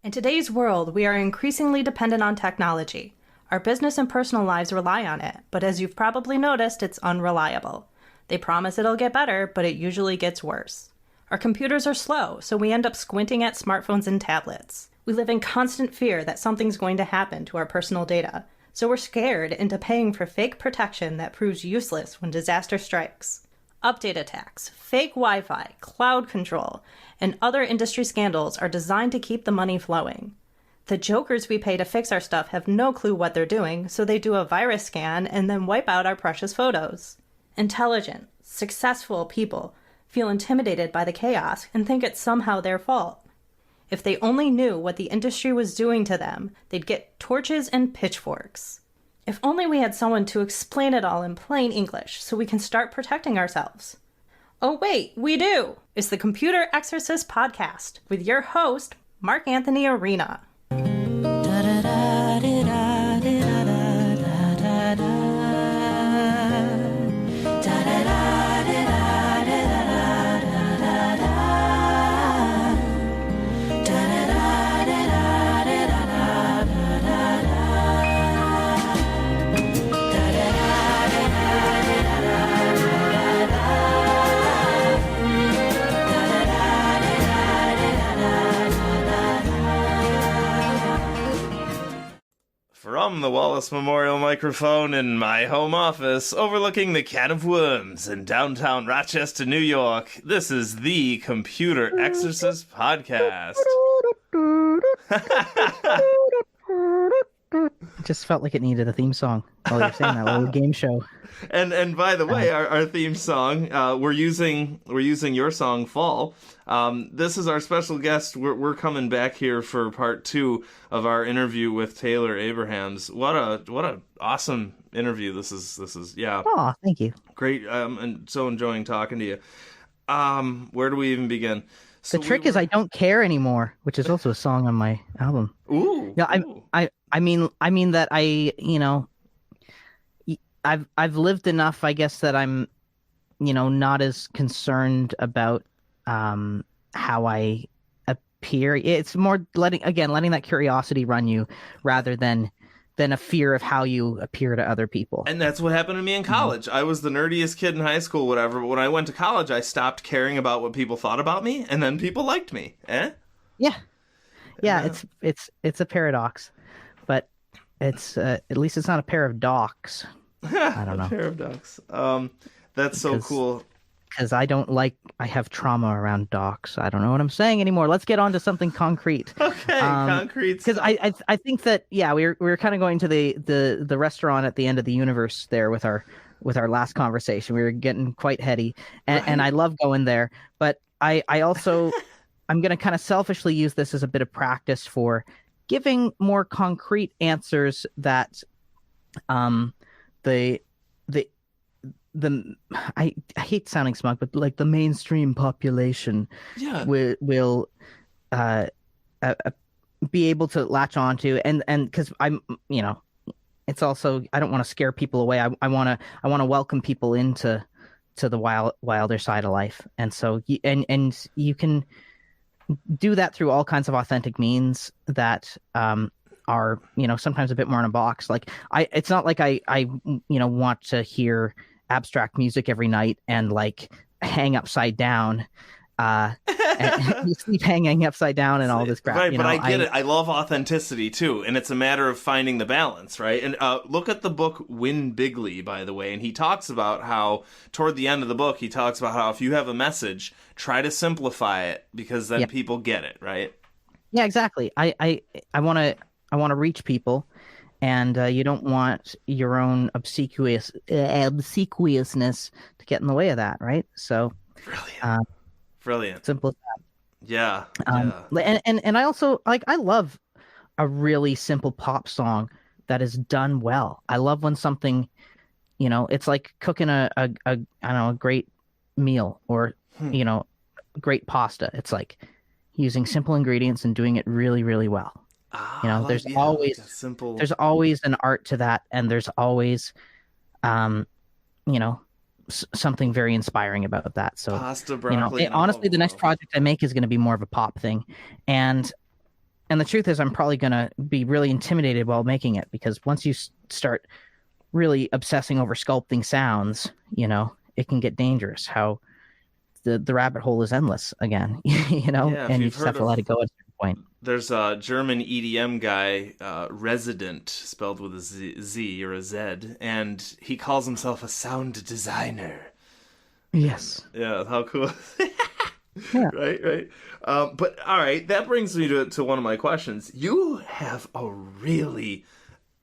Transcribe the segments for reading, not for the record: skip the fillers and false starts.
In today's world, we are increasingly dependent on technology. Our business and personal lives rely on it, but as you've probably noticed, it's unreliable. They promise it'll get better, but it usually gets worse. Our computers are slow, so we end up squinting at smartphones and tablets. We live in constant fear that something's going to happen to our personal data, so we're scared into paying for fake protection that proves useless when disaster strikes. Update attacks, fake Wi-Fi, cloud control, and other industry scandals are designed to keep the money flowing. The jokers we pay to fix our stuff have no clue what they're doing, so they do a virus scan and then wipe out our precious photos. Intelligent, successful people feel intimidated by the chaos and think it's somehow their fault. If they only knew what the industry was doing to them, they'd get torches and pitchforks. If only we had someone to explain it all in plain English so we can start protecting ourselves. Oh wait, we do! It's the Computer Exorcist Podcast with your host, Mark Anthony Arena. From the Wallace Memorial microphone in my home office, overlooking the Can of Worms in downtown Rochester, New York, this is the Computer Exorcist Podcast. Just felt like it needed a theme song while you're saying that little game show. And by the way, our theme song, we're using your song Fall. This is our special guest. We're coming back here for part 2 of our interview with Taylor Abrahamse. What a awesome interview this is. Yeah. Oh, thank you. Great. And so enjoying talking to you. Where do we even begin? So the trick is I Don't Care Anymore, which is also a song on my album. Ooh. Yeah, I mean that I've lived enough, I guess, that I'm, not as concerned about how I appear. It's more letting that curiosity run you rather than a fear of how you appear to other people. And that's what happened to me in college. I was the nerdiest kid in high school, whatever, but when I went to college, I stopped caring about what people thought about me, and then people liked me. Yeah. It's a paradox, but it's at least it's not a pair of docks. I don't know. A pair of ducks. That's so cool. Because I have trauma around docks. I don't know what I'm saying anymore. Let's get on to something concrete. Okay, concrete. Because I think that, yeah, we were kind of going to the restaurant at the end of the universe there with our last conversation. We were getting quite heady, and I love going there. But I also I'm going to kind of selfishly use this as a bit of practice for giving more concrete answers that I hate sounding smug, but like the mainstream population will be able to latch onto, and because I'm, it's also, I don't want to scare people away. I want to welcome people into the wilder side of life, and so and you can do that through all kinds of authentic means that are sometimes a bit more in a box. Like it's not like I want to hear abstract music every night and like hang upside down and you sleep hanging upside down and all this crap, right? But I get it. I love authenticity too, and it's a matter of finding the balance, right? And look at the book Win Bigly, by the way, and he talks about how toward the end of the book he talks about how if you have a message, try to simplify it because then people get it, right? Yeah, exactly. I want to reach people, and you don't want your own obsequiousness to get in the way of that, right? So, brilliant, simple as that. Yeah. And I also I love a really simple pop song that is done well. I love when something, it's like cooking a great meal or great pasta. It's like using simple ingredients and doing it really, really well. There's always an art to that, and there's always something very inspiring about that. So pasta, broccoli, honestly, the next project I make is going to be more of a pop thing, and And the truth is, I'm probably going to be really intimidated while making it, because once you start really obsessing over sculpting sounds, it can get dangerous. How the rabbit hole is endless again, Yeah, and you just have to let it go at a certain point. There's a German EDM guy, Resident, spelled with a Z or a Z, and he calls himself a sound designer. Yes. Yeah, how cool. Yeah. Right. But all right, that brings me to one of my questions. You have a really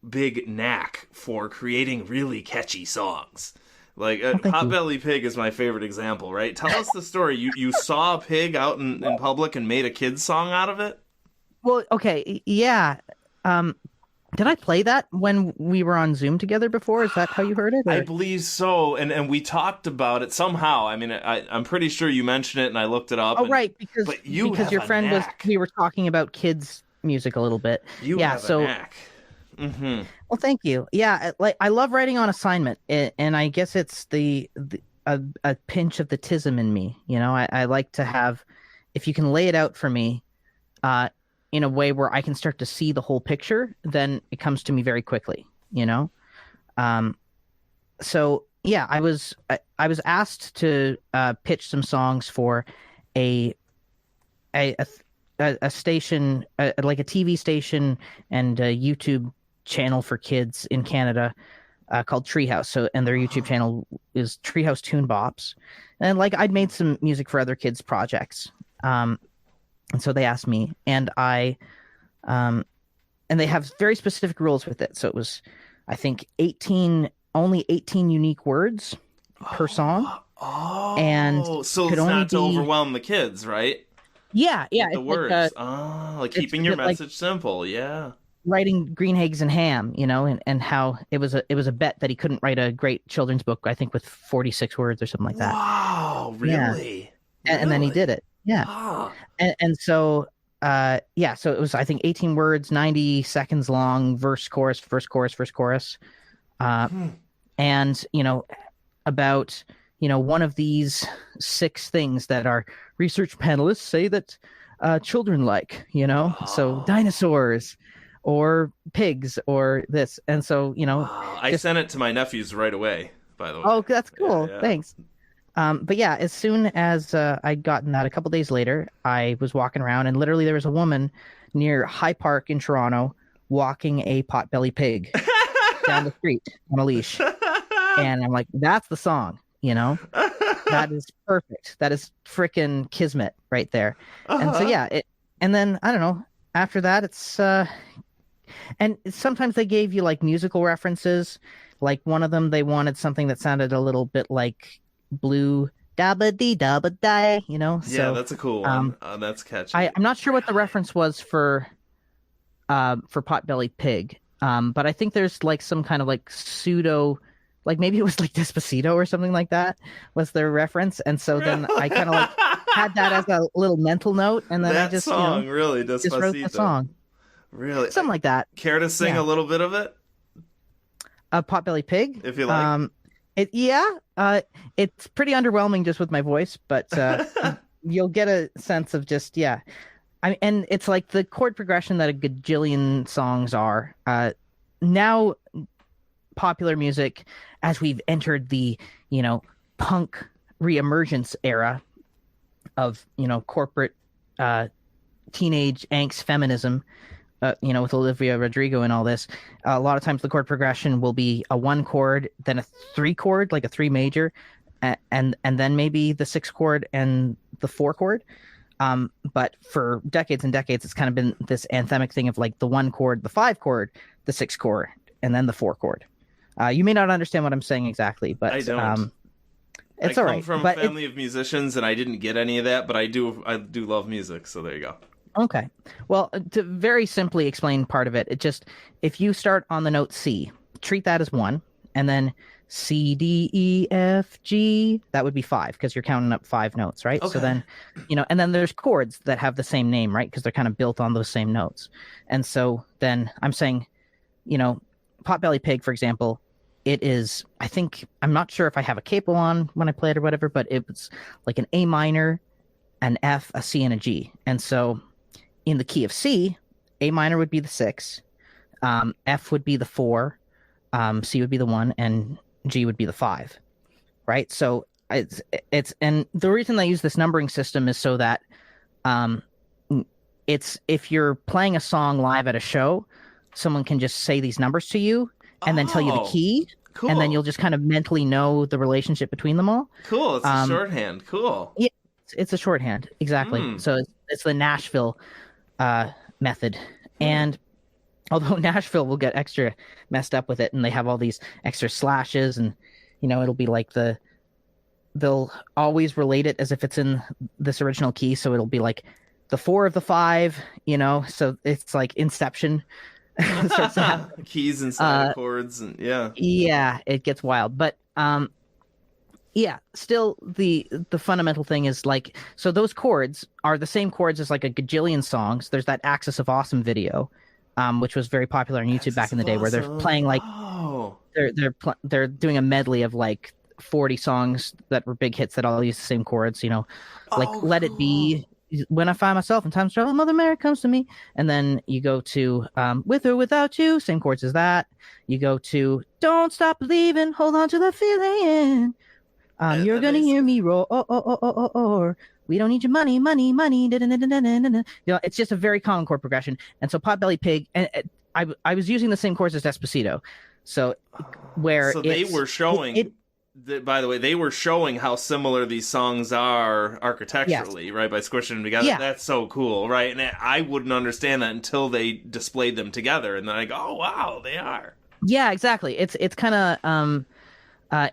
big knack for creating really catchy songs. Like Potbelly Pig is my favorite example, right? Tell us the story. You saw a pig out in public and made a kid's song out of it? Well, okay, yeah. Did I play that when we were on Zoom together before? Is that how you heard it? Or? I believe so, and we talked about it somehow. I mean, I'm pretty sure you mentioned it, and I looked it up. Oh, right, because your friend knack. we were talking about kids' music a little bit. You have a knack. Mm-hmm. Well, thank you. Yeah, I love writing on assignment, and I guess it's a pinch of the tism in me. I like to have, if you can lay it out for me, in a way where I can start to see the whole picture, then it comes to me very quickly. So yeah, I was asked to pitch some songs for a station, like a TV station and a YouTube channel for kids in Canada called Treehouse. So, and their YouTube channel is Treehouse Tune Bops. And I'd made some music for other kids' projects. And so they asked me, and and they have very specific rules with it. So it was, I think, only 18 unique words per song. Oh, and so it's not to overwhelm the kids, right? Yeah. With the words. Like keeping your message simple. Yeah. Writing green eggs and ham, and how it was a bet that he couldn't write a great children's book, I think, with 46 words or something like that. Wow, really? Yeah. And then he did it. Yeah. Ah. And so so it was, I think, 18 words, 90 seconds long, verse, chorus, verse, chorus, verse, chorus. And, about, one of these 6 things that our research panelists say that children like, so dinosaurs or pigs or this. And so, I sent it to my nephews right away, by the way. Oh, that's cool. Yeah. Thanks. But yeah, as soon as I'd gotten that, a couple days later, I was walking around, and literally there was a woman near High Park in Toronto walking a potbelly pig down the street on a leash. And I'm like, that's the song, That is perfect. That is frickin' kismet right there. And so, yeah, and then, I don't know, after that, it's, and sometimes they gave you, musical references. Like, one of them, they wanted something that sounded a little bit like Blue dabba dee dabba die, Yeah, so that's a cool one. That's catchy. I'm not sure what the reference was for Potbelly Pig, but I think there's some kind of pseudo, maybe it was Despacito or something like that was their reference, and so then I kind of had that as a little mental note, and then that I just song really Despacito. just wrote the song, really something like that. Care to sing a little bit of it? Potbelly Pig, if you like. It's pretty underwhelming just with my voice, but you'll get a sense of just, and it's like the chord progression that a gajillion songs are. Now, popular music, as we've entered the, punk reemergence era of, corporate teenage angst feminism, with Olivia Rodrigo and all this, a lot of times the chord progression will be a 1 chord, then a 3 chord, like a 3 major, and then maybe the 6 chord and the 4 chord. But for decades and decades, it's kind of been this anthemic thing of the 1 chord, the 5 chord, the 6 chord, and then the 4 chord. You may not understand what I'm saying exactly, but I don't. It's I all come right. from a family of musicians, and I didn't get any of that, but I do love music, so there you go. Okay. Well, to very simply explain part of it, if you start on the note C, treat that as 1, and then C, D, E, F, G, that would be 5, because you're counting up 5 notes, right? Okay. So then, and then there's chords that have the same name, right? Because they're kind of built on those same notes. And so then I'm saying, Potbelly Pig, for example, it is, I think, I'm not sure if I have a capo on when I play it or whatever, but it was like an A minor, an F, a C, and a G. And so in the key of C, A minor would be the 6, F would be the 4, C would be the 1, and G would be the 5, right? So it's and the reason I use this numbering system is so that it's if you're playing a song live at a show, someone can just say these numbers to you and then tell you the key. Cool. And then you'll just kind of mentally know the relationship between them all. Cool. It's a shorthand. Cool. Yeah, it's a shorthand. Exactly. So it's the Nashville method. And although Nashville will get extra messed up with it, and they have all these extra slashes, and it'll be like they'll always relate it as if it's in this original key. So it'll be like the 4 of the 5, so it's like Inception. Starts to have keys inside of chords, and yeah, it gets wild. But still the fundamental thing is like, so those chords are the same chords as like a gajillion songs. There's that Axis of Awesome video, which was very popular on YouTube back in the day, where they're playing like they're doing a medley of like 40 songs that were big hits that all use the same chords. Like Let It Be, When I Find Myself in Time's Trouble, Mother Mary Comes to Me. And then you go to With or Without You, same chords as that. You go to Don't Stop Believing, Hold On to the Feeling. You're gonna hear me roar, or we don't need your money, money, money. It's just a very common chord progression. And so Potbelly Pig, and I was using the same chords as Despacito. So they were showing by the way, they were showing how similar these songs are architecturally, right? By squishing them together. Yeah. That's so cool, right? And I wouldn't understand that until they displayed them together, and then I go, "Oh wow, they are." Yeah, exactly. It's kind of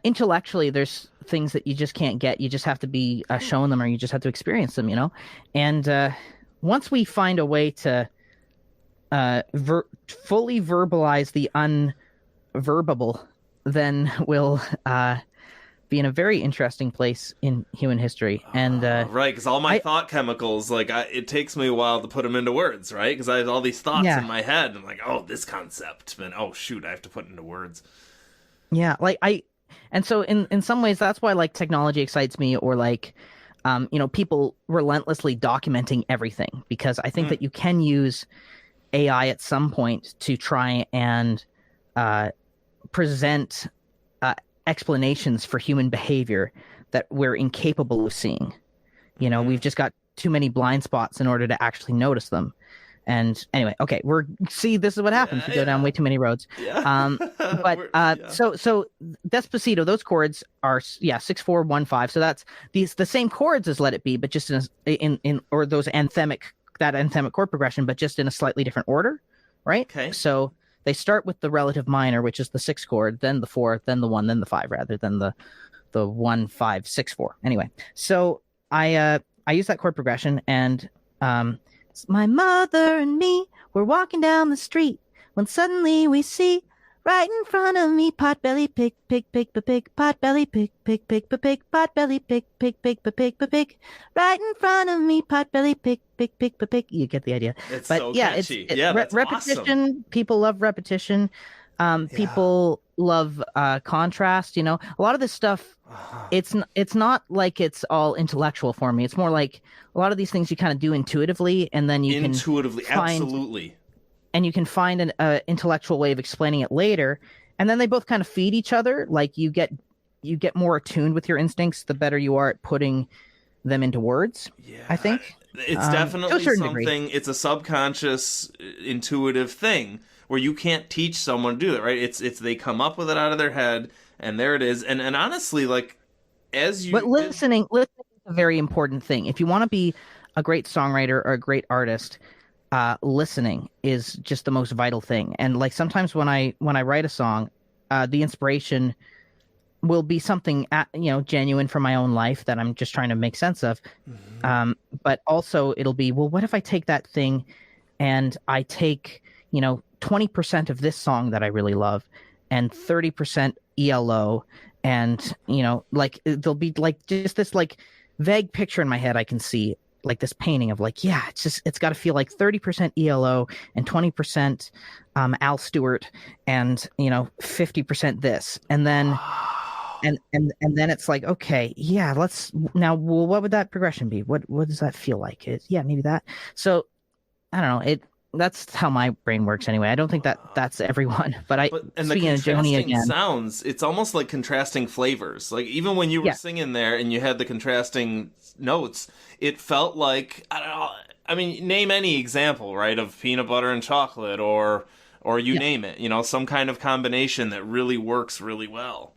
intellectually, there's things that you just can't get. You just have to be shown them, or you just have to experience them, And once we find a way to fully verbalize the unverbable, then we'll be in a very interesting place in human history. And right, because all my thought chemicals, like it takes me a while to put them into words, right? Because I have all these thoughts in my head. I'm like, oh, this concept, and oh shoot, I have to put it into words. Yeah, and so in some ways that's why like technology excites me, or like people relentlessly documenting everything, because I think that you can use AI at some point to try and present explanations for human behavior that we're incapable of seeing. We've just got too many blind spots in order to actually notice them. And anyway, okay, this is what happens if you go down way too many roads. Yeah. So Despacito, those chords are 6 4 1 5. So that's the same chords as Let It Be, but just in or those anthemic chord progression, but just in a slightly different order, right? Okay. So they start with the relative minor, which is the 6 chord, then the 4, then the 1, then the 5, rather than the 1 5 6 4. Anyway, so I use that chord progression, and my mother and me were walking down the street when suddenly we see right in front of me Potbelly Pig, pig, pig, pig, Potbelly Pig, pig, pig, pig, Potbelly Pig, pig, pig, pig, pig, right in front of me Potbelly Pig, pig, pig, pig. You get the idea. It's so catchy. That's repetition. awesome. People love repetition. People love contrast. A lot of this stuff. It's not like it's all intellectual for me. It's more like a lot of these things you kind of do intuitively, and then you absolutely. And you can find an intellectual way of explaining it later, and then they both kind of feed each other. Like you get more attuned with your instincts the better you are at putting them into words. Yeah, I think it's definitely something. Degree. It's a subconscious, intuitive thing where you can't teach someone to do it. Right? It's they come up with it out of their head, and there it is. And honestly, like listening is a very important thing. If you want to be a great songwriter or a great artist, listening is just the most vital thing. And like sometimes when I write a song, the inspiration will be something genuine from my own life that I'm just trying to make sense of. But also it'll be, well, what if I take that thing and I take 20% of this song that I really love and 30% ELO, and like there'll be like just this like vague picture in my head I can see, like this painting of like, yeah, it's got to feel like 30% ELO and 20% Al Stewart and 50% this, and then and then it's like, okay, yeah, let's now, well, what would that progression be? What does that feel like? Maybe that. So I don't know, that's how my brain works anyway. I don't think that that's everyone. But And the speaking of Joni contrasting again, sounds, it's almost like contrasting flavors. Like even when you were yeah, singing there and you had the contrasting notes, it felt like, I don't know, I mean, name any example, right, of peanut butter and chocolate or you yeah, name it, some kind of combination that really works really well.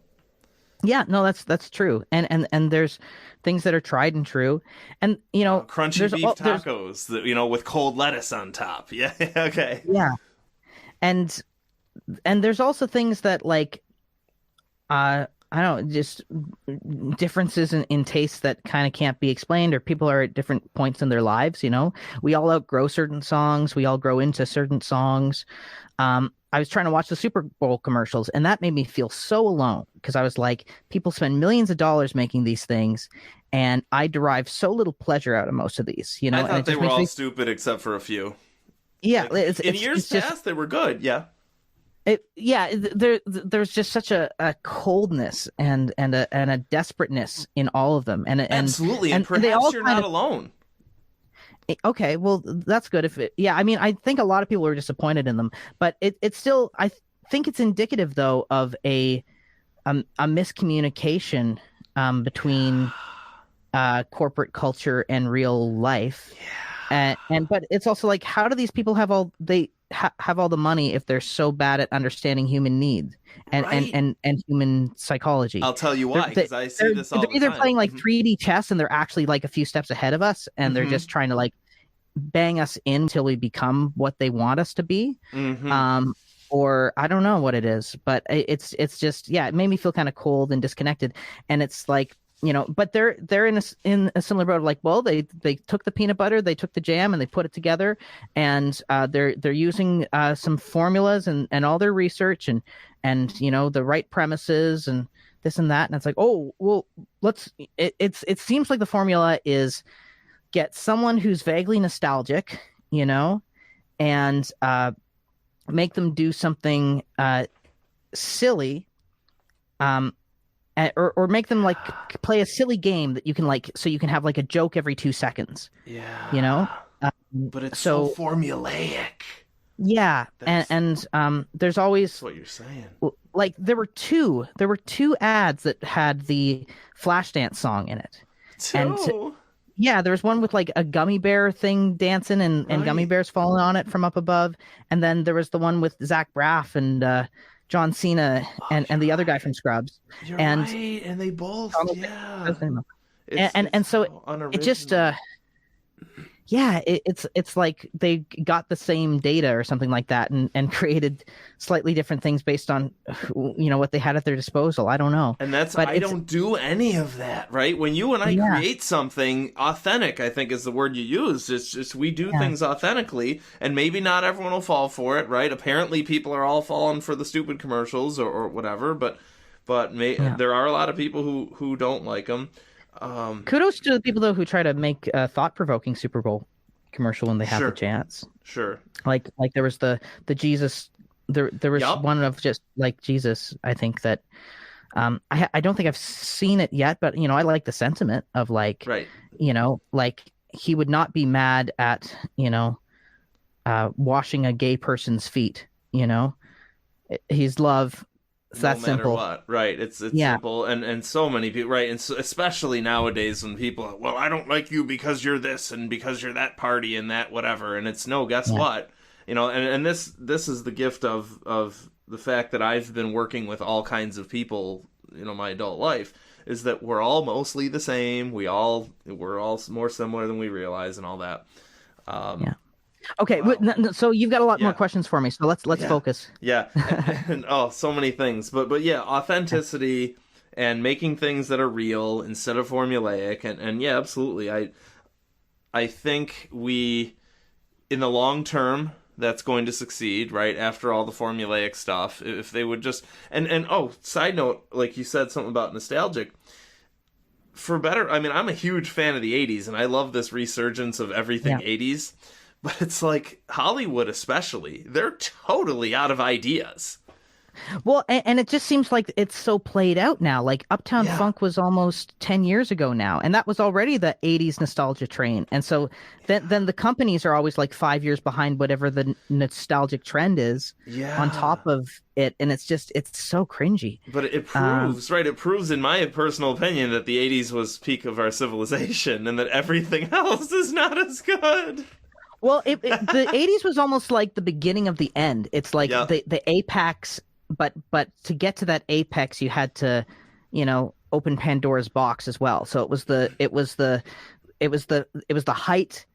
yeah. No, that's true. And there's things that are tried and true, and Crunchy beef tacos, with cold lettuce on top. Yeah, okay. yeah, and there's also things that like I don't know, just differences in tastes that kind of can't be explained, or people are at different points in their lives. We all outgrow certain songs, we all grow into certain songs. I was trying to watch the Super Bowl commercials, and that made me feel so alone because I was like, people spend millions of dollars making these things, and I derive so little pleasure out of most of these. I And thought it they just were makes all me, stupid except for a few. yeah, Like, in years it's just past, they were good. Yeah. there's just such a coldness and a desperateness in all of them, Absolutely, and and they all perhaps you're kind not of alone. okay, well that's good. I mean, I think a lot of people are disappointed in them, but it's still, think it's indicative though of a miscommunication between corporate culture and real life. And but it's also like, how do these people have all the money if they're so bad at understanding human needs and Right. and human psychology? I'll tell you why, because I see this all They're the either time. playing like 3D chess and they're actually like a few steps ahead of us, and they're just trying to like bang us in until we become what they want us to be. Mm-hmm. Or I don't know what it is, but it's just, yeah, it made me feel kind of cold and disconnected. And it's like, but they're in a similar boat. Like, well, they took the peanut butter, they took the jam, and they put it together, and they're using some formulas and all their research and the right premises and this and that. And it's like, oh well, it seems like the formula is get someone who's vaguely nostalgic, and make them do something silly, or make them like play a silly game that you can like, so you can have like a joke every 2 seconds. Yeah. But it's so formulaic. Yeah, and there's always, That's what you're saying. like there were two ads that had the Flashdance song in it. And yeah, there was one with like a gummy bear thing dancing and gummy bears falling on it from up above. And then there was the one with Zach Braff and John Cena and the other guy from Scrubs. You're and right, and they both, yeah. And so it just yeah, it's like they got the same data or something like that and created slightly different things based on what they had at their disposal. I don't know. And but I don't do any of that, right? When you and I create something authentic, I think is the word you use. It's just we do things authentically, and maybe not everyone will fall for it, right? Apparently people are all falling for the stupid commercials or whatever, but there are a lot of people who don't like them. Kudos to the people though who try to make a thought-provoking Super Bowl commercial when they have the chance. Sure. Like there was the Jesus. There was one of just like Jesus. I think that I don't think I've seen it yet, but I like the sentiment of like, right. Like he would not be mad at washing a gay person's feet. He's love. It's that simple. No matter what, right? It's simple, and so many people, right? And so, especially nowadays when people, well, I don't like you because you're this and because you're that party and that whatever, and it's no, guess what? And this is the gift of the fact that I've been working with all kinds of people, my adult life, is that we're all mostly the same. We're all more similar than we realize, and all that. Okay, wow. So you've got a lot more questions for me, so let's focus. Yeah, and so many things, but yeah, authenticity and making things that are real instead of formulaic, and yeah, absolutely. I think we, in the long term, that's going to succeed, right? After all the formulaic stuff, if they would just and side note, like you said something about nostalgic. For better, I mean, I'm a huge fan of the '80s, and I love this resurgence of everything '80s. But it's like Hollywood, especially, they're totally out of ideas. Well, and it just seems like it's so played out now. Like Uptown Yeah. Funk was almost 10 years ago now, and that was already the 80s nostalgia train. And so then the companies are always like 5 years behind whatever the nostalgic trend is on top Yeah. of it, and it's so cringy. But it Um, proves, right? It proves, in my personal opinion, that the 80s was peak of our civilization and that everything else is not as good. well, the 80s was almost like the beginning of the end. It's like Yeah. the apex, but to get to that apex, you had to, open Pandora's box as well. So it was the height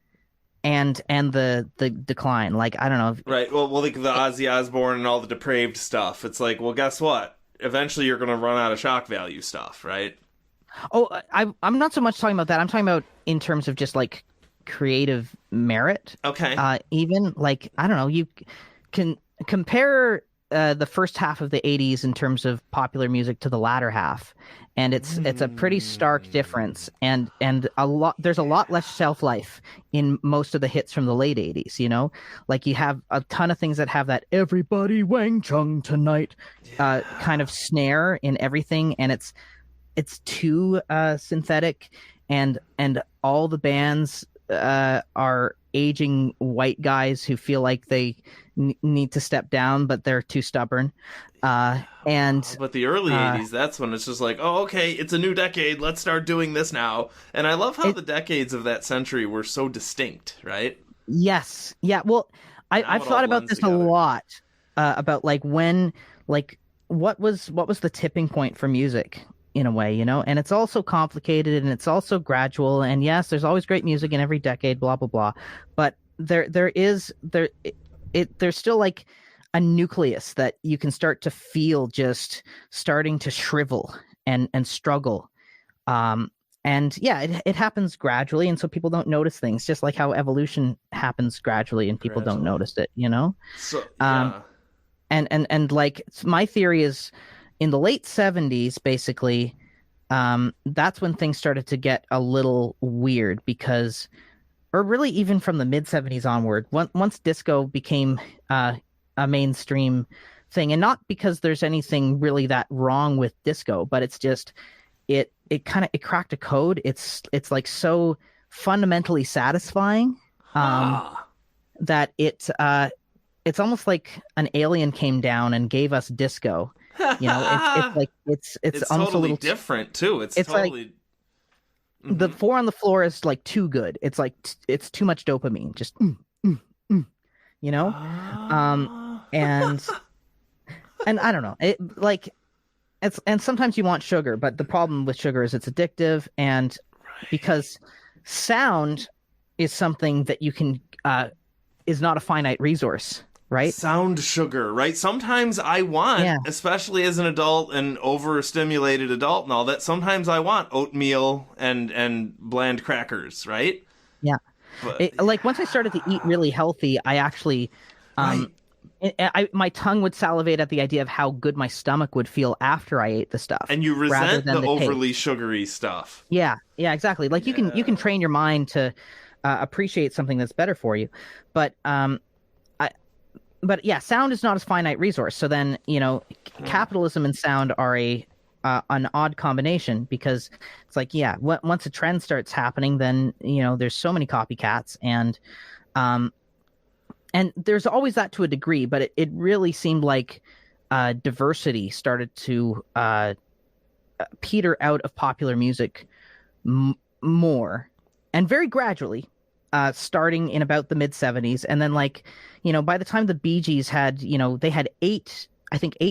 and the decline. Like I don't know. Right. Well, like the Ozzy Osbourne and all the depraved stuff. It's like, well, guess what? Eventually, you're going to run out of shock value stuff, right? Oh, I'm not so much talking about that. I'm talking about in terms of just like creative merit. Okay. Even like I don't know. You can compare the first half of the 80s in terms of popular music to the latter half, and it's a pretty stark difference, and there's a lot less shelf life in most of the hits from the late 80s, like you have a ton of things that have that everybody wang chung tonight kind of snare in everything, and it's too synthetic, and all the bands are aging white guys who feel like they need to step down, but they're too stubborn. But the early 80s, that's when it's just like, oh, okay, it's a new decade. Let's start doing this now. And I love how the decades of that century were so distinct, right? Yes. Yeah. Well, I've it all thought about blends this together. a lot, about like when, like, what was the tipping point for music in a way, and it's also complicated and it's also gradual. And yes, there's always great music in every decade, blah, blah, blah. But there's still like a nucleus that you can start to feel just starting to shrivel and struggle. And yeah, it happens gradually, and so people don't notice things, just like how evolution happens gradually and people don't notice it, So, yeah. and like my theory is in the late 70s basically, that's when things started to get a little weird, because or really even from the mid 70s onward, once disco became a mainstream thing, and not because there's anything really that wrong with disco, but it's just it cracked a code. It's like so fundamentally satisfying that it's almost like an alien came down and gave us disco. It's like it's almost totally a little different too. It's totally like the four on the floor is like too good. It's like it's too much dopamine. Just you know, and I don't know. It like and sometimes you want sugar, but the problem with sugar is it's addictive, and because sound is something that you can is not a finite resource. Right? Sound sugar, right? Sometimes I want, especially as an adult and overstimulated adult and all that, sometimes I want oatmeal and bland crackers, right? Yeah. But, like once I started to eat really healthy, I actually my tongue would salivate at the idea of how good my stomach would feel after I ate the stuff. And you resent the overly taste. sugary stuff. Yeah, exactly. Like you can train your mind to appreciate something that's better for you. But yeah, sound is not a finite resource. So then, capitalism and sound are an odd combination, because it's like, once a trend starts happening, then, there's so many copycats, and there's always that to a degree, but it really seemed like diversity started to peter out of popular music more, and very gradually. Starting in about the mid 70s, and then by the time the Bee Gees had, they had eight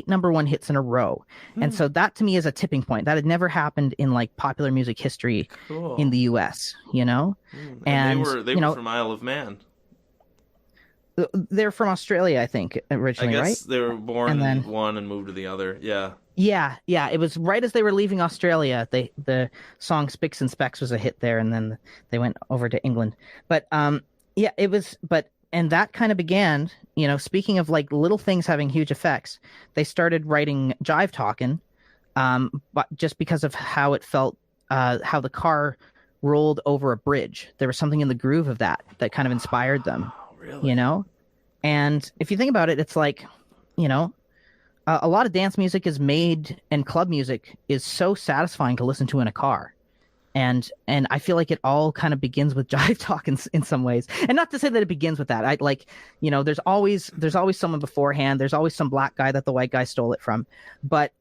number one hits in a row, and so that to me is a tipping point that had never happened in like popular music history in the U.S. And they were from Isle of Man. They're from Australia, I think, originally, I guess right? They were born in one and moved to the other. Yeah. Yeah. It was right as they were leaving Australia. The song "Spicks and Specks" was a hit there, and then they went over to England. But it was. And that kind of began. Speaking of like little things having huge effects, they started writing jive talking, but just because of how it felt, how the car rolled over a bridge. There was something in the groove of that kind of inspired them. Really? And if you think about it, it's like, a lot of dance music is made, and club music is so satisfying to listen to in a car. And I feel like it all kind of begins with jive talk in some ways. And not to say that it begins with that. I like, there's always someone beforehand. There's always some black guy that the white guy stole it from. But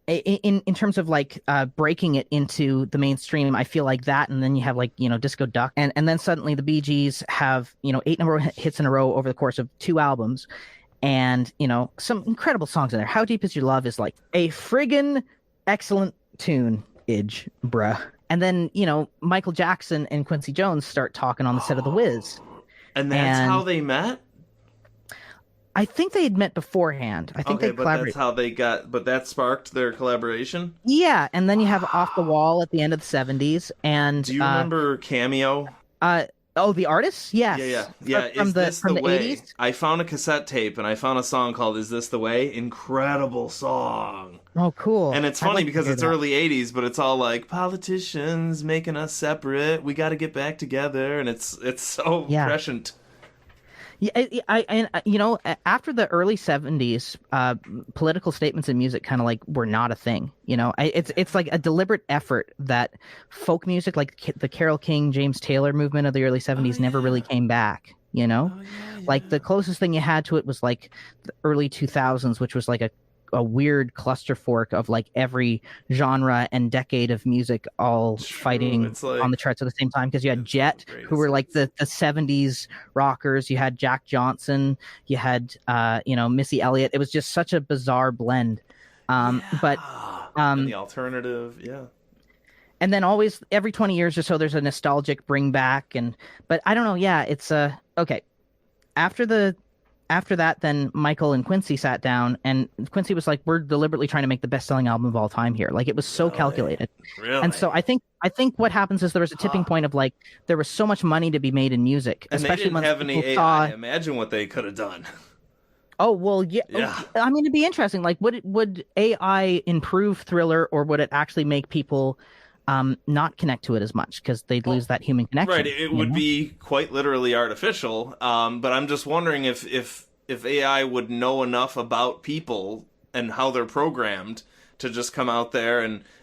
in terms of like breaking it into the mainstream, I feel like that, and then you have like Disco Duck, and then suddenly the Bee Gees have 8 hits in a row over the course of 2 albums, and some incredible songs in there. How Deep Is Your Love is like a friggin' excellent tune, bruh. And then Michael Jackson and Quincy Jones start talking on the set of The Wiz, and that's how they met. I think they had met beforehand. I think they collaborated. That's how they got. But that sparked their collaboration. Yeah, and then you have Off the Wall at the end of the '70s. And do you remember Cameo? The artist? Yes. Yeah. From Is the This the Way? 80s? I found a cassette tape and I found a song called "Is This the Way?" Incredible song. Oh, cool. And it's funny because it's early '80s, but it's all like politicians making us separate. We got to get back together, and it's so prescient. Yeah, after the early '70s, political statements in music kind of like were not a thing. It's like a deliberate effort that folk music, like the Carole King, James Taylor movement of the early '70s, never really came back. Like the closest thing you had to it was like the early 2000s, which was like a weird clusterfork of like every genre and decade of music all fighting on the charts at the same time, because you had Jet, who were like the 70s rockers, you had Jack Johnson, you had Missy Elliott. It was just such a bizarre blend. And the alternative, and then always every 20 years or so there's a nostalgic bring back, but I don't know, it's okay. After that, then Michael and Quincy sat down, and Quincy was like, "We're deliberately trying to make the best-selling album of all time here." Like, it was so calculated. Really? And so I think what happens is there was a tipping point of like there was so much money to be made in music, and especially they didn't when have any AI. Imagine what they could have done. Oh well, yeah. I mean, it'd be interesting. Like, would AI improve Thriller, or would it actually make people not connect to it as much because they'd lose that human connection? Right, it would be quite literally artificial. But I'm just wondering if AI would know enough about people and how they're programmed to just come out there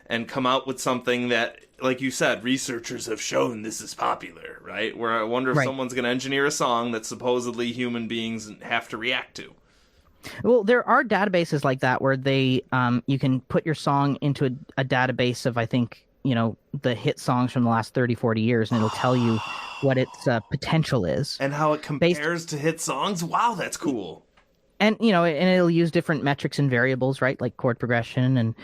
and come out with something that, like you said, researchers have shown this is popular, right? Where I wonder if someone's going to engineer a song that supposedly human beings have to react to. Well, there are databases like that where they you can put your song into a database of, I think, the hit songs from the last 30, 40 years, and it'll tell you what its potential is. And how it compares to hit songs? Wow, that's cool. And, and it'll use different metrics and variables, right? Like chord progression and,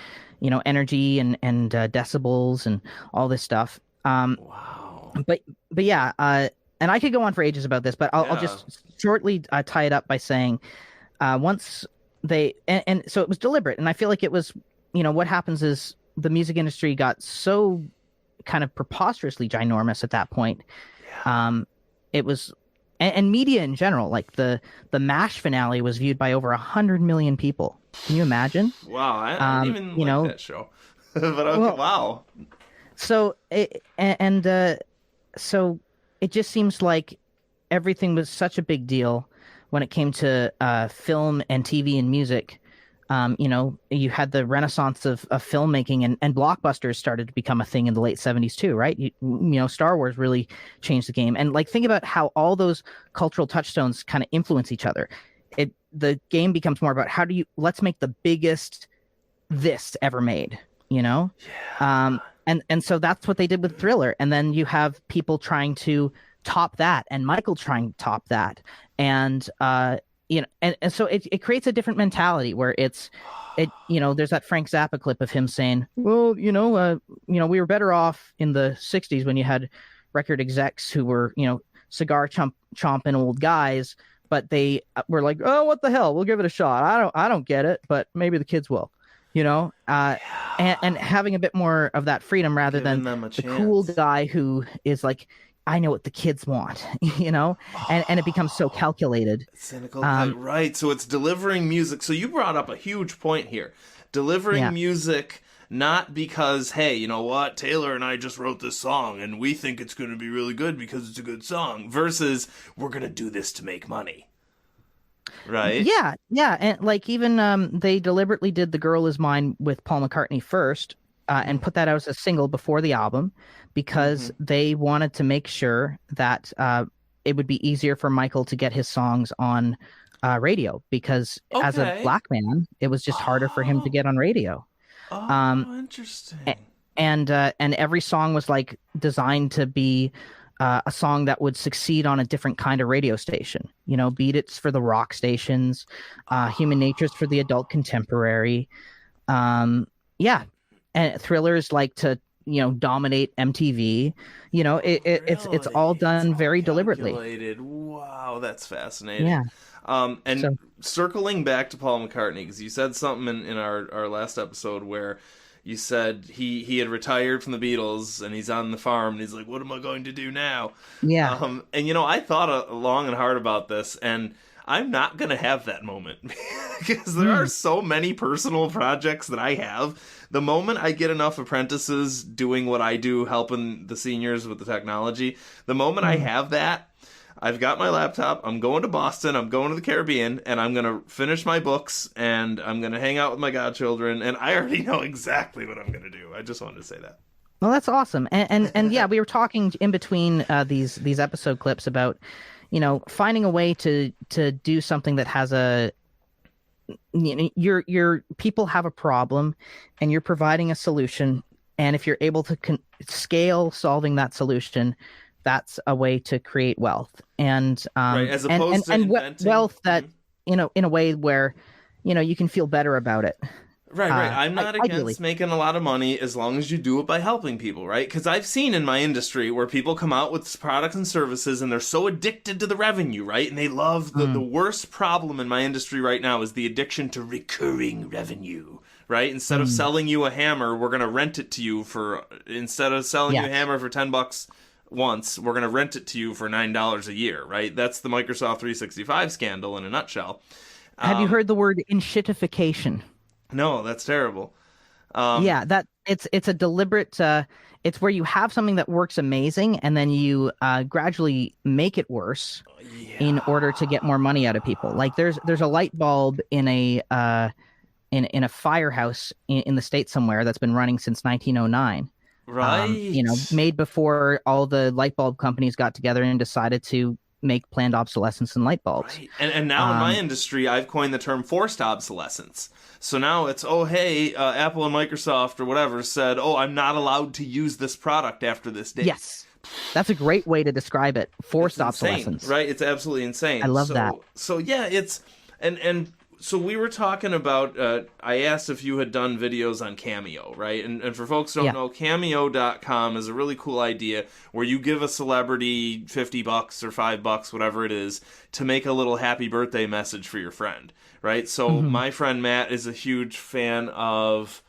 energy and decibels and all this stuff. Wow. But yeah, and I could go on for ages about this, but I'll just shortly tie it up by saying once they, and so it was deliberate. And I feel like it was, what happens is the music industry got so kind of preposterously ginormous at that point. It was, and media in general, like the MASH finale was viewed by over 100 million people. Can you imagine? Wow, I didn't even like that show. But okay, wow. So so it just seems like everything was such a big deal when it came to film and TV and music. You had the renaissance of filmmaking, and blockbusters started to become a thing in the late 70s too, right? Star Wars really changed the game. And like, think about how all those cultural touchstones kind of influence each other. The game becomes more about let's make the biggest this ever made, And so that's what they did with Thriller. And then you have people trying to top that, and Michael trying to top that. And and so it creates a different mentality where there's that Frank Zappa clip of him saying, well, we were better off in the 60s when you had record execs who were, cigar chomping old guys, but they were like, oh, what the hell? We'll give it a shot. I don't get it, but maybe the kids will, and having a bit more of that freedom rather than the cool guy who is like, I know what the kids want, and it becomes so calculated. Cynical, right. So it's delivering music. So you brought up a huge point here. Delivering music, not because, hey, you know what, Taylor and I just wrote this song and we think it's going to be really good because it's a good song, versus we're going to do this to make money. right? Yeah, and like even they deliberately did "The Girl Is Mine" with Paul McCartney first, and put that out as a single before the album, because they wanted to make sure that it would be easier for Michael to get his songs on radio, because as a Okay. black man, it was just harder for him to Oh, get on radio. Um, interesting. and every song was like designed to be a song that would succeed on a different kind of radio station. You know, Beat It's for the rock stations, Human Nature's for the adult contemporary. Yeah, and Thrillers like to dominate MTV. It's all Really? It's done all very deliberately. calculated. Wow, that's fascinating. Yeah. And So circling back to Paul McCartney, because you said something in our last episode where you said he had retired from the Beatles and he's on the farm and he's like, what am I going to do now? yeah. And I thought long and hard about this, and I'm not going to have that moment because there are so many personal projects that I have. The moment I get enough apprentices doing what I do, helping the seniors with the technology, the moment I have that, I've got my laptop, I'm going to Boston, I'm going to the Caribbean, and I'm going to finish my books, and I'm going to hang out with my godchildren, and I already know exactly what I'm going to do. I just wanted to say that. Well, that's awesome. And yeah, we were talking in between these episode clips about finding a way to do something that has your people have a problem, and you're providing a solution, and if you're able to scale solving that solution, that's a way to create wealth, and Right, as opposed to inventing. wealth that in a way where you can feel better about it. Right. I'm not ideally. against making a lot of money as long as you do it by helping people, right? Because I've seen in my industry where people come out with products and services and they're so addicted to the revenue, right? And they love the worst problem in my industry right now is the addiction to recurring revenue, right? Instead of selling you a hammer, we're going to rent it to you instead of selling you a hammer for $10 once, we're going to rent it to you for $9 a year, right? That's the Microsoft 365 scandal in a nutshell. Have you heard the word enshittification? No, that's terrible. Yeah, that it's a deliberate. It's where you have something that works amazing, and then you gradually make it worse in order to get more money out of people. Like there's a light bulb in a firehouse in the States somewhere that's been running since 1909. Right. Made before all the light bulb companies got together and decided to make planned obsolescence in light bulbs. Right. And now in my industry, I've coined the term forced obsolescence. So now it's, Apple and Microsoft or whatever said, I'm not allowed to use this product after this date. Yes. That's a great way to describe it. Forced obsolescence. Right? It's absolutely insane. I love that. So yeah, it's and so we were talking about I asked if you had done videos on Cameo, right? And for folks who don't know, cameo.com is a really cool idea where you give a celebrity $50 or $5, whatever it is, to make a little happy birthday message for your friend, right? So my friend Matt is a huge fan of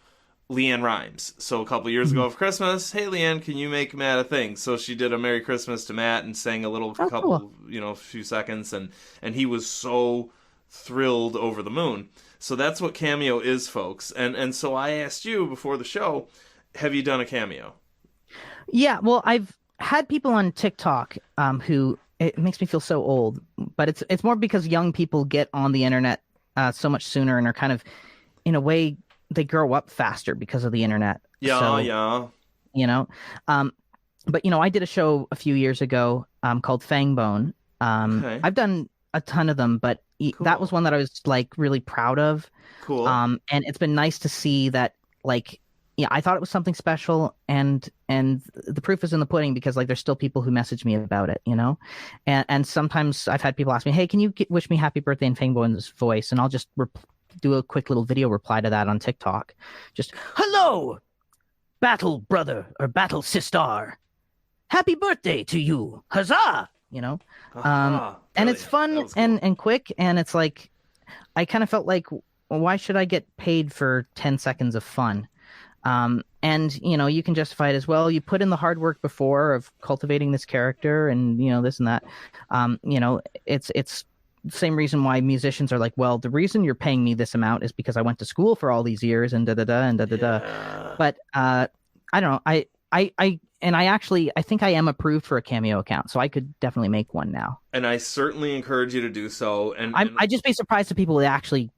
Leanne Rhymes. So a couple years ago for Christmas, hey Leanne, can you make Matt a thing? So she did a Merry Christmas to Matt and sang a little couple, few seconds, and he was so thrilled over the moon. So that's what Cameo is, folks. And so I asked you before the show, have you done a Cameo? Yeah, well, I've had people on TikTok who, it makes me feel so old, but it's more because young people get on the internet so much sooner and are kind of, in a way, they grow up faster because of the internet. Yeah. But I did a show a few years ago called Fangbone. Okay. I've done a ton of them, but that was one that I was like really proud of. Cool. And it's been nice to see that, like, I thought it was something special, and the proof is in the pudding, because like there's still people who message me about it, and sometimes I've had people ask me, hey, can you wish me happy birthday in Fangbone's voice, and I'll just do a quick little video reply to that on TikTok, just hello, battle brother or battle sister, happy birthday to you, huzzah, and it's fun cool. and quick, and it's like I kind of felt like, why should I get paid for 10 seconds of fun? And you can justify it as well. You put in the hard work before of cultivating this character, and this and that. It's the same reason why musicians are like, well, the reason you're paying me this amount is because I went to school for all these years and da da da and da da da. But I don't know. I I think I am approved for a Cameo account, so I could definitely make one now. And I certainly encourage you to do so. And I'd just be surprised if people would actually,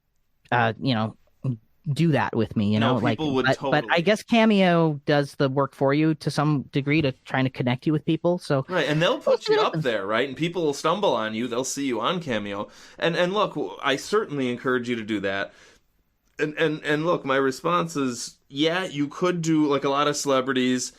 do that with me. No, people would totally. But I guess Cameo does the work for you to some degree to trying to connect you with people. So right, and they'll put you up there, right? And people will stumble on you. They'll see you on Cameo. And look, I certainly encourage you to do that. And look, my response is, yeah, you could do like a lot of celebrities.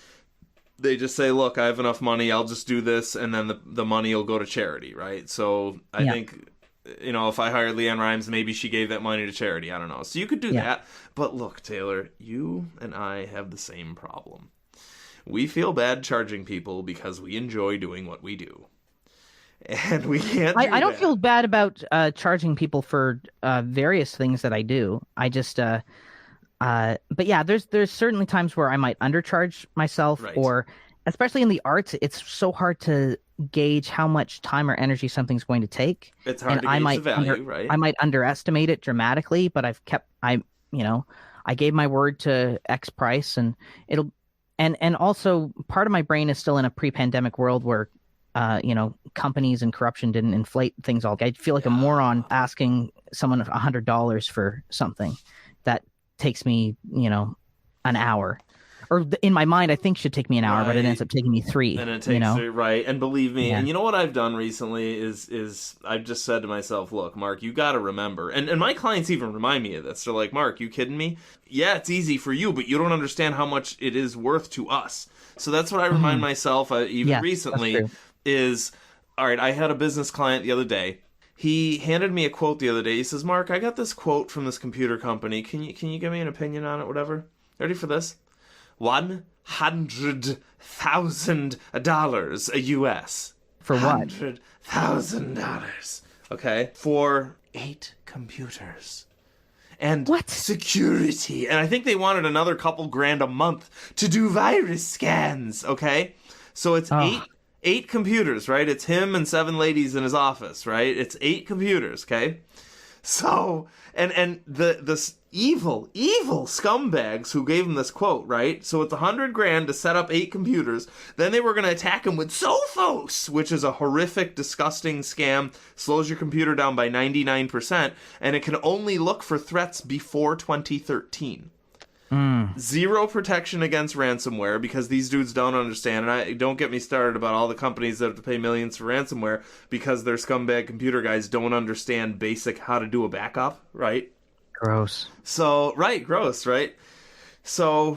They just say, look, I have enough money, I'll just do this, and then the money will go to charity, right? So I think, if I hired Leanne Rimes, maybe she gave that money to charity. I don't know. So you could do that. But look, Taylor, you and I have the same problem. We feel bad charging people because we enjoy doing what we do. And we can't do I don't that. feel bad about charging people for various things that I do. I just... but yeah, there's certainly times where I might undercharge myself, Right. or especially in the arts, it's so hard to gauge how much time or energy something's going to take. It's hard and to gauge I might the value, right? I might underestimate it dramatically, but I gave my word to X price, and and also part of my brain is still in a pre-pandemic world where companies and corruption didn't inflate things all. I feel like a moron asking someone $100 for something that takes me, an hour, or in my mind, I think should take me an hour, but it ends up taking me 3. And it takes right. And believe me, and you know what I've done recently is I've just said to myself, look, Mark, you got to remember, and my clients even remind me of this. They're like, Mark, you kidding me? Yeah, it's easy for you, but you don't understand how much it is worth to us. So that's what I remind myself, even recently, is, all right, I had a business client the other day. He handed me a quote the other day. He says, Mark, I got this quote from this computer company. Can you give me an opinion on it, whatever? Ready for this? $100,000 a US. For what? $100,000. Okay. For 8 computers. And what? Security. And I think they wanted another couple grand a month to do virus scans. Okay. So it's 8 computers, right? It's him and 7 ladies in his office, right? It's 8 computers, okay? So, and the evil scumbags who gave him this quote, right? So it's $100,000 to set up 8 computers. Then they were going to attack him with Sophos, which is a horrific, disgusting scam. Slows your computer down by 99%, and it can only look for threats before 2013. 0 protection against ransomware because these dudes don't understand. And don't get me started about all the companies that have to pay millions for ransomware because their scumbag computer guys don't understand basic how to do a backup, right? Gross. So, right, gross, right? So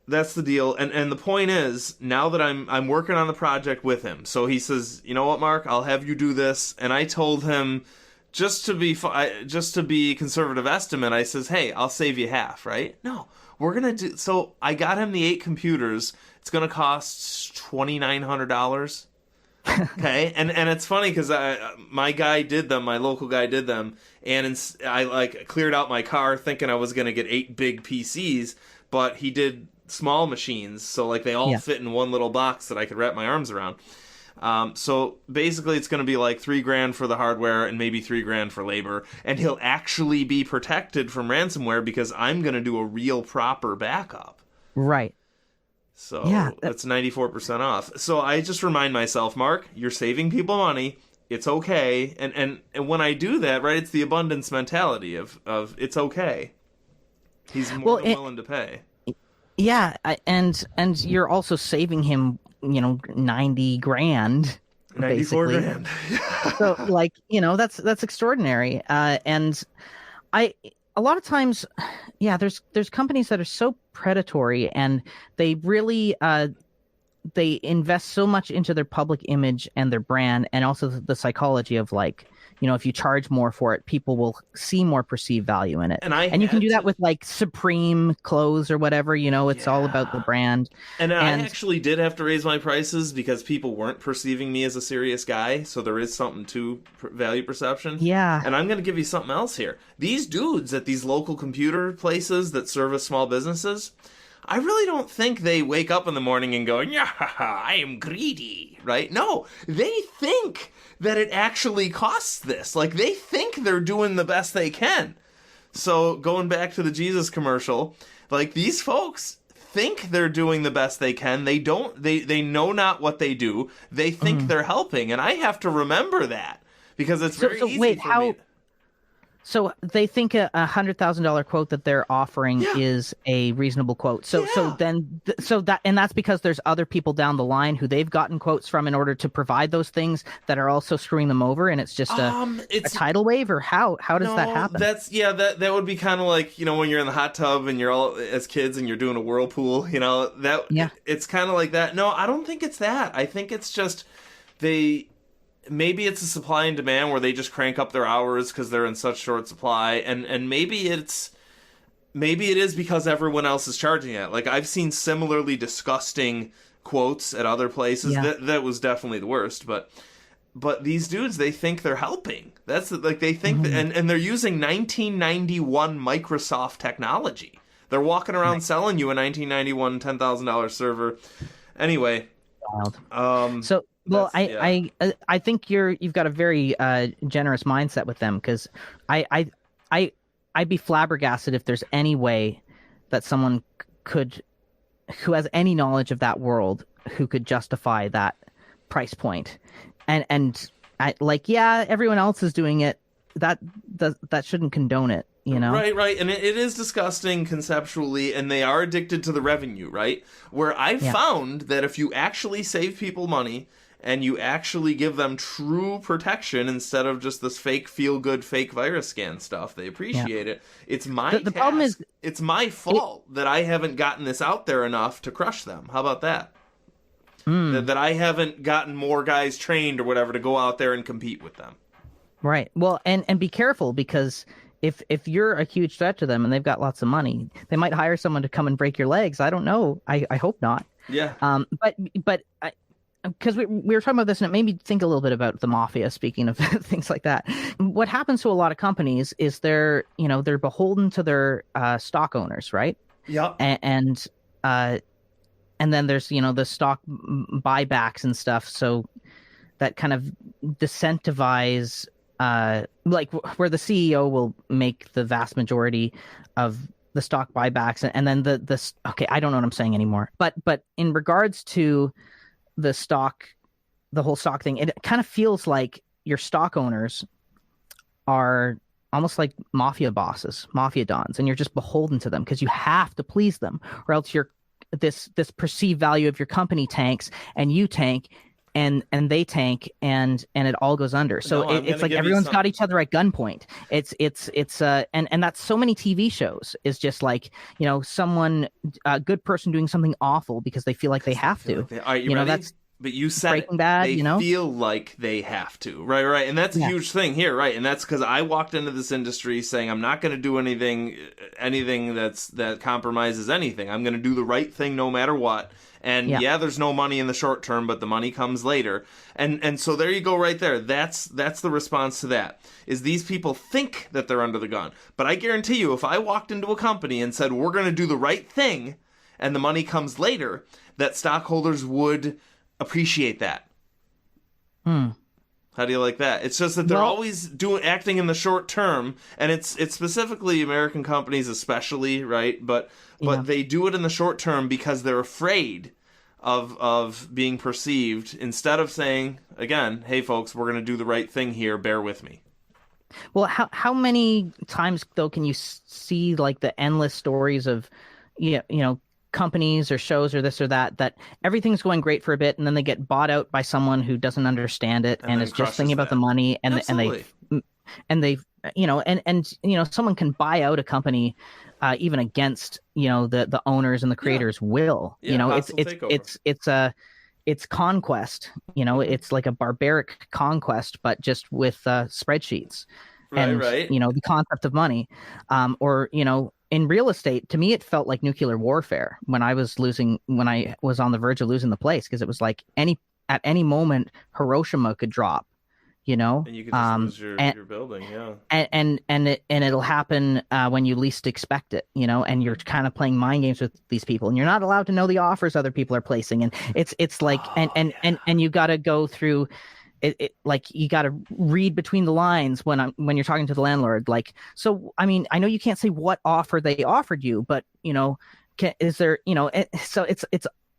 that's the deal. And the point is, now that I'm working on the project with him, so he says, you know what, Mark, I'll have you do this. And I told him, just to be conservative estimate, I says, hey, I'll save you half, right? No, we're going to do... So I got him the 8 computers. It's going to cost $2,900. Okay? And it's funny because my guy did them, my local guy did them, and I cleared out my car thinking I was going to get 8 big PCs, but he did small machines, so they all fit in one little box that I could wrap my arms around. So basically it's going to be like $3,000 for the hardware and maybe $3,000 for labor. And he'll actually be protected from ransomware because I'm going to do a real proper backup. Right. So that's 94% off. So I just remind myself, Mark, you're saving people money. It's okay. And when I do that, right, it's the abundance mentality of it's okay. He's more than willing to pay. Yeah. And you're also saving him, $90,000, 94,000. So that's extraordinary. And a lot of times, there's companies that are so predatory, and they really they invest so much into their public image and their brand, and also the psychology of if you charge more for it, people will see more perceived value in it. And you can do that with Supreme clothes or whatever, it's all about the brand. And I actually did have to raise my prices because people weren't perceiving me as a serious guy. So there is something to value perception. Yeah. And I'm going to give you something else here. These dudes at these local computer places that service small businesses, I really don't think they wake up in the morning and go, yeah, I am greedy, right? No, they think that it actually costs this. They think they're doing the best they can. So going back to the Jesus commercial, these folks think they're doing the best they can. They don't. They know not what they do. They think they're helping, and I have to remember that because it's very easy wait, for me. So they think a $100,000 quote that they're offering is a reasonable quote. So that's because there's other people down the line who they've gotten quotes from in order to provide those things that are also screwing them over, and it's just a tidal wave, or how does that happen? That would be kind of like, when you're in the hot tub and you're all as kids and you're doing a whirlpool, it's kind of like that. No, I don't think it's that. I think it's just maybe it's a supply and demand where they just crank up their hours because they're in such short supply, and maybe it is because everyone else is charging it. Like, I've seen similarly disgusting quotes at other places. That was definitely the worst, but these dudes, they think they're helping. That's like, they think and they're using 1991 Microsoft technology. They're walking around selling you a 1991 $10,000 server. Anyway, wild. Well, I think you've got a very generous mindset with them, because I'd be flabbergasted if there's any way that someone who has any knowledge of that world, who could justify that price point, and everyone else is doing it. That shouldn't condone it. Right, and it is disgusting conceptually, and they are addicted to the revenue, right? Where I've found that if you actually save people money and you actually give them true protection instead of just this fake feel-good, fake virus scan stuff, they appreciate it. It's my the problem is, it's my fault that I haven't gotten this out there enough to crush them. How about that? That I haven't gotten more guys trained or whatever to go out there and compete with them. Right. Well, and be careful, because if you're a huge threat to them and they've got lots of money, they might hire someone to come and break your legs. I don't know. I hope not. Yeah. But because we were talking about this, and it made me think a little bit about the mafia, speaking of things like that. What happens to a lot of companies is they're beholden to their stock owners, right? Yep. And then there's the stock buybacks and stuff, so that kind of disincentivize, like where the CEO will make the vast majority of the stock buybacks, and then okay, I don't know what I'm saying anymore. But in regards to the whole stock thing, it kind of feels like your stock owners are almost like mafia bosses, mafia dons, and you're just beholden to them because you have to please them, or else this perceived value of your company tanks, and you tank, and they tank, and it all goes under. So it's like everyone's got each other at gunpoint. And that's so many TV shows, is just like, someone, a good person doing something awful because they feel like they have to. All right, you ready? That's But you said Breaking Bad, they feel like they have to. Right. And that's a huge thing here, right? And that's because I walked into this industry saying I'm not going to do anything that compromises anything. I'm going to do the right thing no matter what. And there's no money in the short term, but the money comes later. And so there you go right there. That's the response to that, is these people think that they're under the gun. But I guarantee you, if I walked into a company and said, we're going to do the right thing, and the money comes later, that stockholders would appreciate that. How do you like that? It's just that they're always acting in the short term, and it's specifically American companies especially, right? But they do it in the short term because they're afraid of being perceived, instead of saying, again, hey folks, we're going to do the right thing here, bear with me. Well, how many times though can you see like the endless stories of companies or shows or this or that everything's going great for a bit, and then they get bought out by someone who doesn't understand it and is just thinking about the money, and they someone can buy out a company even against the owners and the creators will. It's conquest. It's like a barbaric conquest, but just with spreadsheets and the concept of money, in real estate. To me, it felt like nuclear warfare when I was on the verge of losing the place, because it was like at any moment Hiroshima could drop, and you could just lose your building, and it'll happen when you least expect it, and you're kind of playing mind games with these people, and you're not allowed to know the offers other people are placing, and it's like and you got to go through. It like you got to read between the lines when you're talking to the landlord. Like, so I mean, I know you can't say what offer they offered you, but is there, so it's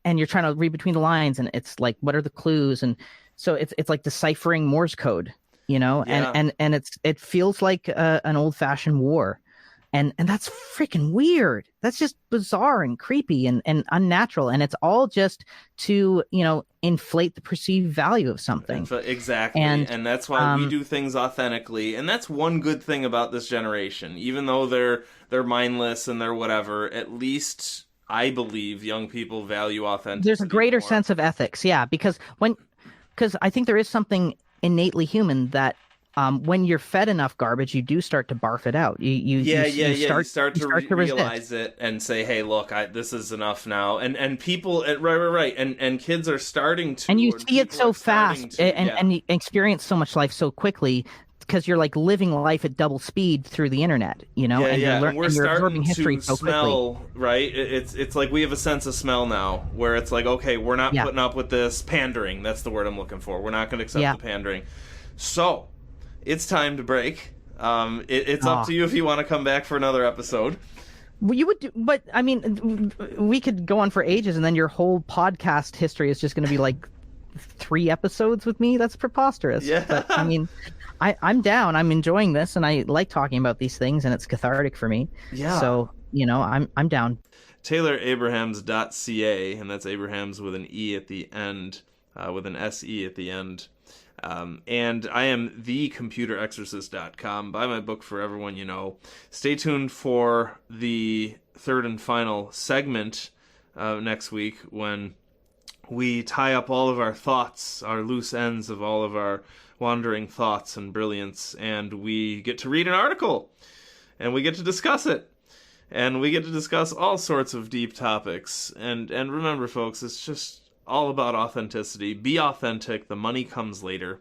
and you're trying to read between the lines, and it's like, what are the clues? And so it's like deciphering Morse code, Yeah. and it feels like an old-fashioned war. And that's freaking weird. That's just bizarre and creepy and unnatural. And it's all just to, inflate the perceived value of something. Exactly. And that's why we do things authentically. And that's one good thing about this generation. Even though they're mindless and they're whatever, at least I believe young people value authenticity. There's a greater more. sense of ethics. Yeah. Because I think there is something innately human that, when you're fed enough garbage, you do start to barf it out. You start to realize it and say, "Hey, look, this is enough now." And people, right, and kids are starting to, and you see it so fast, and you experience so much life so quickly because you're like living life at double speed through the internet, and we're you're absorbing starting history to so smell, quickly. right? It's like we have a sense of smell now, where it's like, okay, we're not putting up with this pandering. That's the word I'm looking for. We're not going to accept the pandering. So it's time to break. It's up to you if you want to come back for another episode. Well, you would, but I mean, we could go on for ages, and then your whole podcast history is just going to be like 3 episodes with me. That's preposterous. Yeah. But I mean, I'm down. I'm enjoying this, and I like talking about these things, and it's cathartic for me. Yeah. So I'm down. TaylorAbrahamse.ca, and that's Abrahams with an E at the end, with an SE at the end. And I am thecomputerexorcist.com. Buy my book for everyone you know. Stay tuned for the third and final segment next week, when we tie up all of our thoughts, our loose ends of all of our wandering thoughts and brilliance, and we get to read an article, and we get to discuss it, and we get to discuss all sorts of deep topics. And remember, folks, it's just all about authenticity. Be authentic. The money comes later.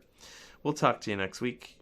We'll talk to you next week.